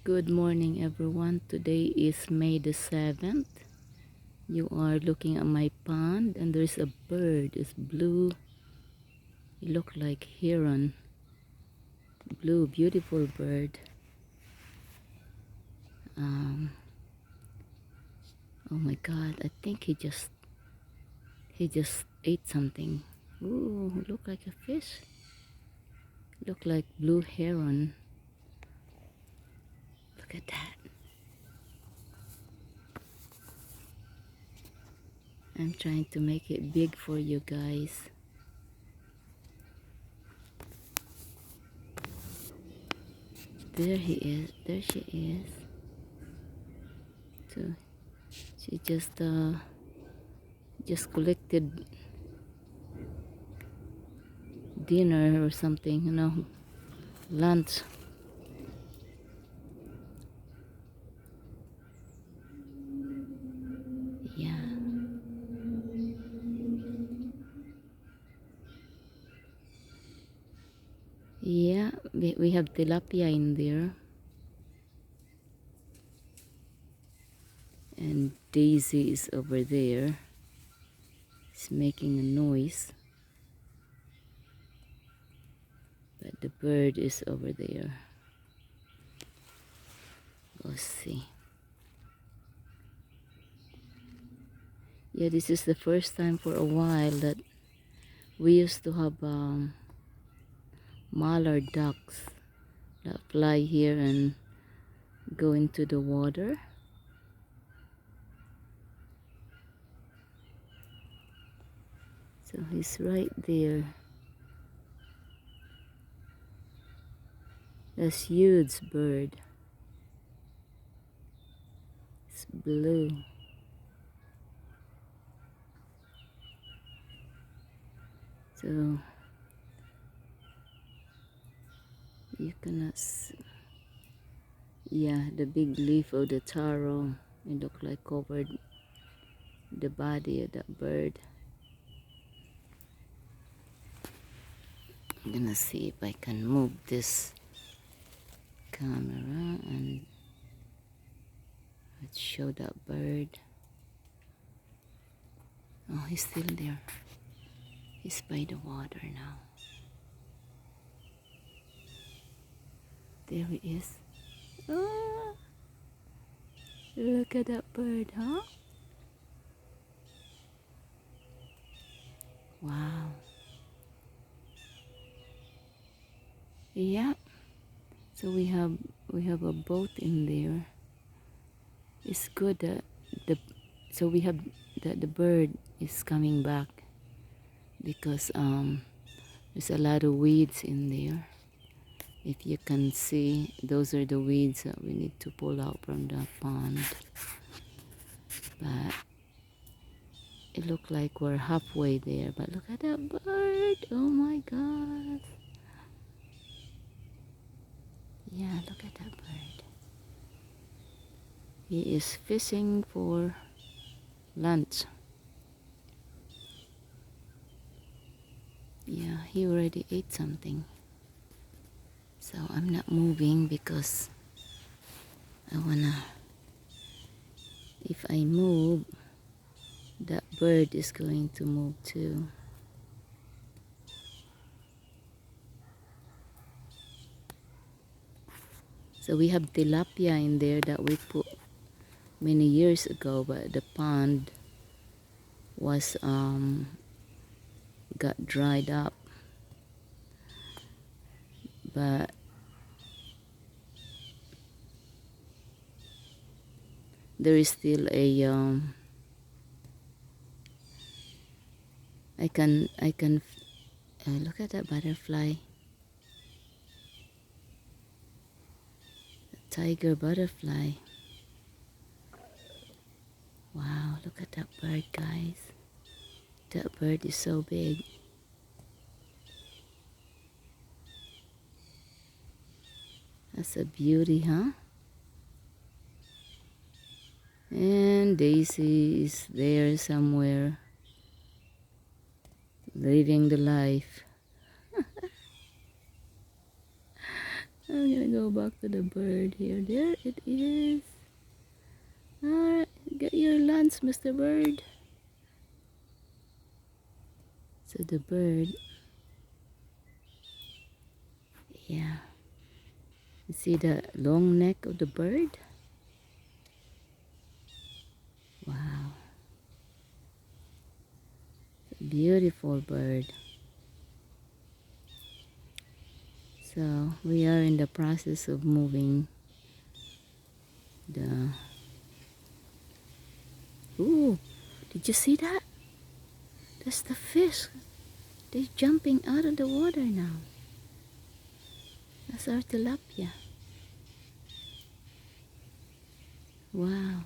Good morning, everyone. Today is May the 7th. You are looking at my pond, and there's a bird. It's blue. It looks like heron. Blue, beautiful bird. Um, oh my God! I think he just ate something. Ooh, look like a fish. Look like blue heron. Look at that. I'm trying to make it big for you guys. There he is. There she is. So she just collected dinner or something, lunch. Yeah, yeah, we have tilapia in there, and Daisy is over there. It's making a noise, but the bird is over there. Let's see. Yeah, this is the first time for a while that we used to have mallard ducks that fly here and go into the water. So he's right there. That's huge bird. It's blue. So you cannot see. Yeah, the big leaf of the taro. It look like covered the body of that bird. I'm gonna see if I can move this camera and let's show that bird. Oh, he's still there. He's by the water now. There he is. Oh, look at that bird, huh? Wow. Yeah. So we have a boat in there. It's good that the so we have that the bird is coming back because there's a lot of weeds in there. If you can see, those are the weeds that we need to pull out from the pond. But it looked like we're halfway there. But look at that bird. Oh my God. Yeah, look at that bird. He is fishing for lunch. Yeah, he already ate something. So I'm not moving because I wanna, if I move, that bird is going to move too. So we have tilapia in there that we put many years ago, but the pond was got dried up. But there is still a I can look at that butterfly, tiger butterfly. Wow, look at that bird, guys. That bird is so big. That's a beauty, huh? And Daisy is there somewhere, living the life. I'm gonna go back to the bird here. There it is. Alright, get your lunch, Mr. Bird. So the bird, yeah. You see the long neck of the bird? Wow. Beautiful bird. So we are in the process of moving the... Ooh, did you see that? That's the fish. They're jumping out of the water now. That's our tilapia. Wow.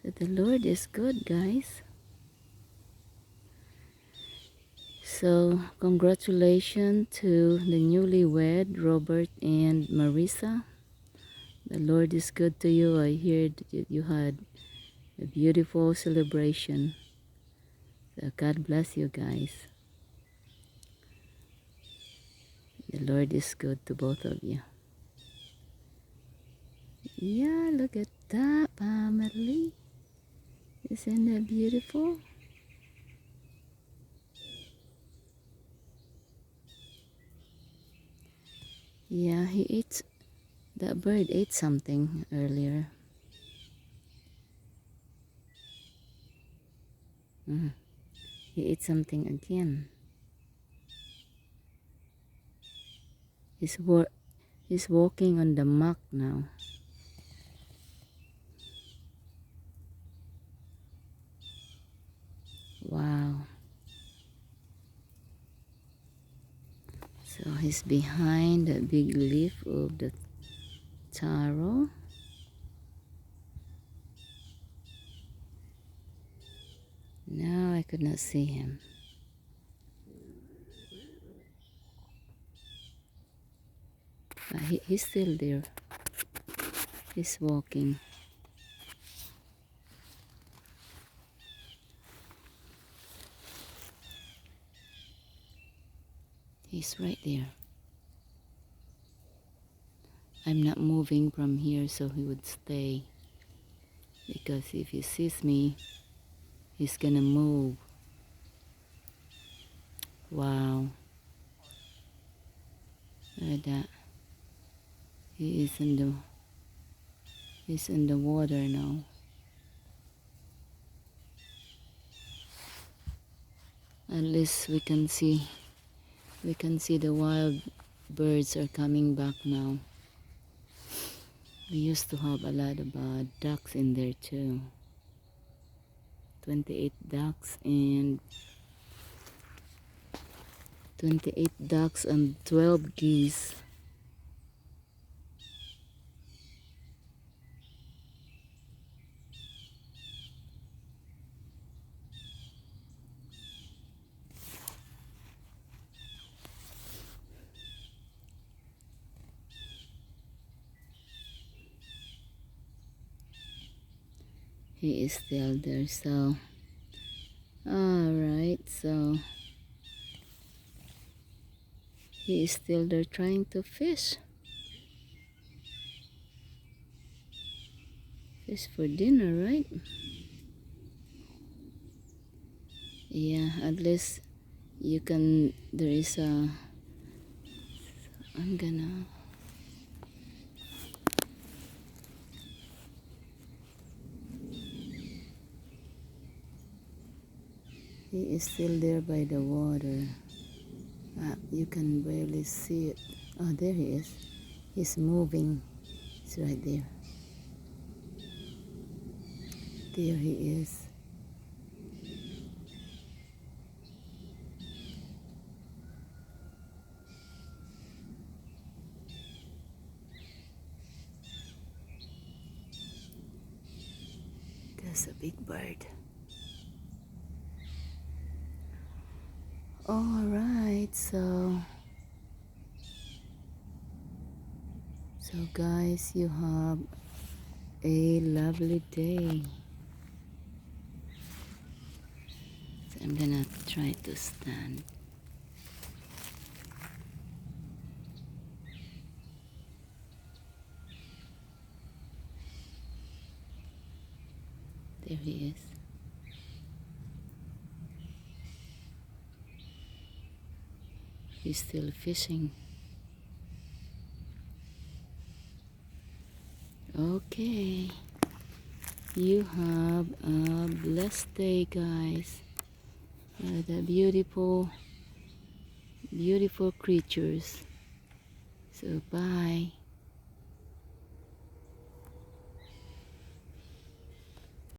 So the Lord is good, guys. So congratulations to the newlywed Robert and Marisa. The Lord is good to you. I heard that you had a beautiful celebration. So God bless you guys. The Lord is good to both of you. Yeah, look at that family. Isn't that beautiful? Yeah, that bird ate something earlier. He ate something again. He's walking on the muck now. Wow. So he's behind that big leaf of the taro. Now I could not see him. But he's still there. He's walking. He's right there. I'm not moving from here so he would stay. Because if he sees me, he's gonna move. Wow. Look at that. He's in the water now. At least we can see the wild birds are coming back now. We used to have a lot of ducks in there too. 28 ducks and 12 geese. He is still there, so alright, so he is still there trying to fish for dinner, right? Yeah, at least you can, there is a, I'm gonna, he is still there by the water. You can barely see it. Oh, there he is. He's moving. It's right there. There he is. That's a big bird. Alright, so guys, you have a lovely day. So I'm gonna try to stand. There he is. He's still fishing. Okay. You have a blessed day, guys. The beautiful, beautiful creatures. So bye.